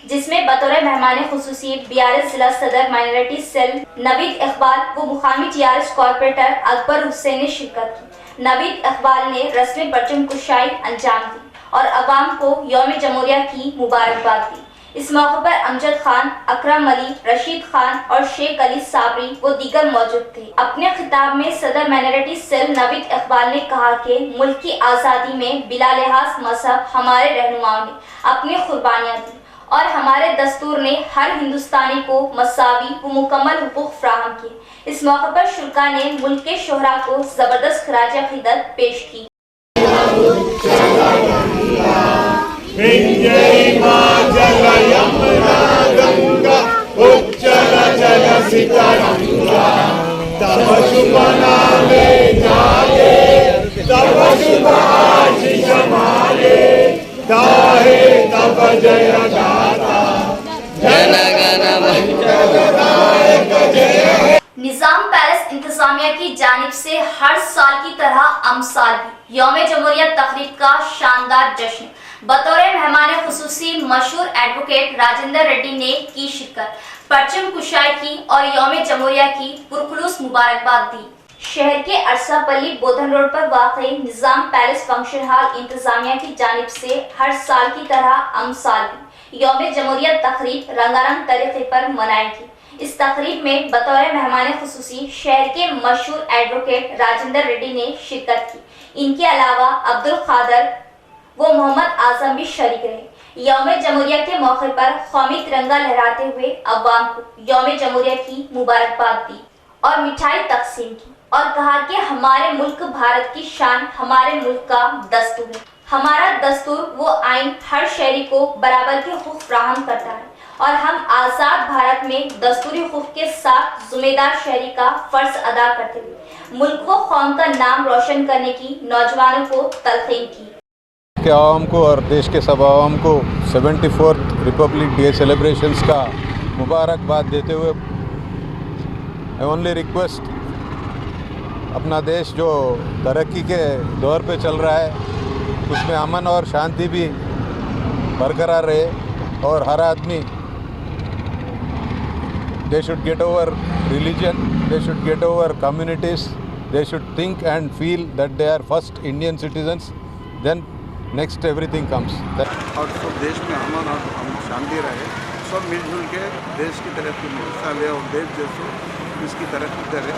جس میں بطور مہمان خصوصی BRS ضلع صدر مائنارٹی سیل نوید اقبال و مقامی TRS کارپوریٹر اکبر حسین نے شرکت کی. نوید اقبال نے رسم پرچم کشائی انجام دی اور عوام کو یوم جمہوریہ کی مبارکباد دی. اس موقع پر امجد خان، اکرم علی، رشید خان اور شیخ علی صابری و دیگر موجود تھے. اپنے خطاب میں صدر مائنارٹی سیل نوید اقبال نے کہا کہ ملک کی آزادی میں بلا لحاظ مذہب ہمارے رہنماؤں نے اپنی قربانیاں دی اور ہمارے دستور نے ہر ہندوستانی کو مساوی و مکمل حقوق فراہم کیے. اس موقع پر شرکا نے ملک کے شہراء کو زبردست خراج عقیدت پیش کی. نظام پیلس انتظامیہ کی جانب سے ہر سال کی طرح امسال بھی یوم جمہوریہ تقریب کا شاندار جشن. بطور مہمان خصوصی مشہور ایڈوکیٹ راجندر ریڈی نے کی شرکت، پرچم کشائی کی اور یوم جمہوریہ کی پرخلوص مبارکباد دی. شہر کے ارسا پلی بودھن روڈ پر واقع نظام پیلس فنکشن ہال انتظامیہ کی جانب سے ہر سال کی طرح امسال بھی یوم جمہوریہ تقریب رنگارنگ طریقے پر منائی گئی. اس تقریب میں بطور مہمان خصوصی شہر کے مشہور ایڈوکیٹ راجندر ریڈی نے شرکت کی. ان کے علاوہ عبد القادر و محمد اعظم بھی شریک رہے. यौम जमहूरिया के मौके पर कौमी तिरंगा लहराते हुए अवाम को यौम जमहूरिया की मुबारकबाद दी और मिठाई तकसीम की और कहा कि हमारे मुल्क भारत की शान हमारे मुल्क का दस्तूर है। हमारा दस्तूर वो आइन हर शहरी को बराबर के हुकूक फराहम करता है और हम आज़ाद भारत में दस्तूरी हुकूक के साथ जिम्मेदार शहरी का फर्ज अदा करते हुए मुल्क व कौम का नाम रोशन करने की नौजवानों को तलकीन की। के आवाम को और देश के सब आवाम को 74th रिपब्लिक डे सेलिब्रेशंस का मुबारकबाद देते हुए आई ओनली रिक्वेस्ट अपना देश जो तरक्की के दौर पे चल रहा है उसमें अमन और शांति भी बरकरार रहे और हर आदमी they should get over religion, they should get over communities, they should think and feel that they are first Indian citizens, then next everything comes. और सब देश में अमन और शांति रहे, सब मिलजुल के देश की तरक्की में हिस्सा ले और देश जैसे इसकी तरक्की करे।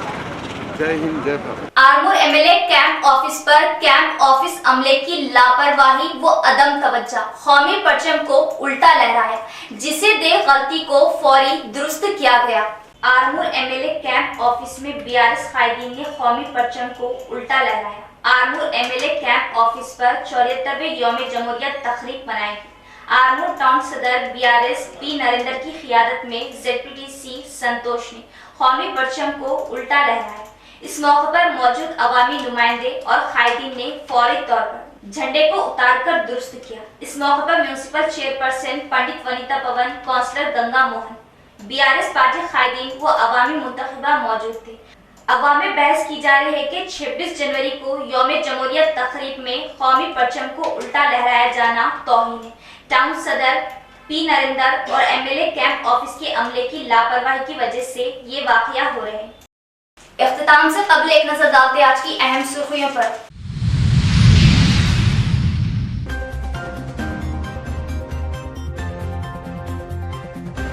जय हिंद, जय Bharat. Armoor MLA camp office पर कैंप ऑफिस अमले की लापरवाही व अदम तवज्जो कौमी परचम को उल्टा लहराया, जिसे देख गलती को फौरी दुरुस्त किया गया। आरमूर एमएलए कैंप ऑफिस में बीआरएस कायदीन ने कौमी परचम को उल्टा लहराया। आरमूर एमएलए कैंप ऑफिस पर 74वें यौम जमहूरिया तकरीब मनाई गई। आरमूर टाउन सदर बीआरएस पी नरेंद्र की क़ियादत में जेडपीटीसी संतोष ने कौमी परचम को उल्टा लहराया। इस मौके पर मौजूद अवामी नुमाइंदे और कायदीन ने फौरी तौर पर झंडे को उतारकर दुरुस्त किया। इस मौके पर municipal chairperson Pandit Vanitha Pavan, councillor Ganga Mohan, BRS party कायदीन व अवामी मुंतखबा मौजूद थे। अवाम में बहस की जा रही है कि 26 जनवरी को यौम जमहूरिया तकरीब में कौमी परचम को उल्टा लहराया जाना तौहीन है। टाउन सदर पी नरेंद्र और एमएलए कैंप ऑफिस के अमले की लापरवाही की वजह से ये वाकया हो रहे हैं। इख्तिताम से कबल एक नजर डालते आज की अहम सुर्खियों पर।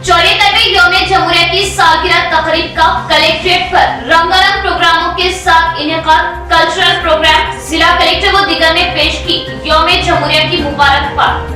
74वें यौम जमहूरिया की सालगिरह तकरीब का कलेक्ट्रेट पर रंगारंग प्रोग्रामों के साथ इनेकाद। कल्चरल प्रोग्राम जिला कलेक्टर व दीगर ने पेश की यौम जमहूरिया की मुबारकबाद।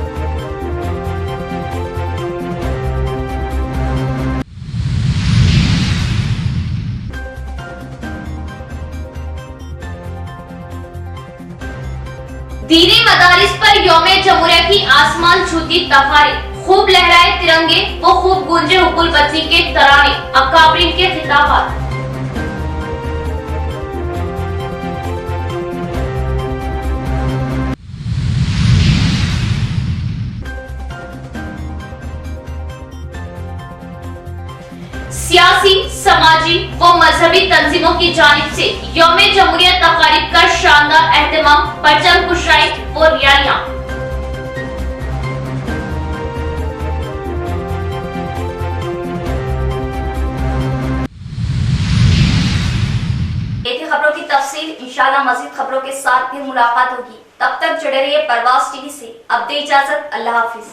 दीनी मदारिस पर यौम जमहूरिया की आसमान छूती तकारीर, खूब लहराए तिरंगे वो खूब गूंजे हुकुल बत्ती के तराने, अकाबरीन के खिताबात। सियासी, समाजी व मजहबी तंजीमों की जानिब से यौम जमहूरिया तकारीब का शानदार एहतमाम, परचम कुशाई और रैलियां। खबरों की तफसील इंशाल्लाह मज़ीद खबरों के साथ फिर मुलाकात होगी। तब तक जुड़े रहिए परवाज़ टीवी से। अब दे इजाजत, अल्लाह हाफिज।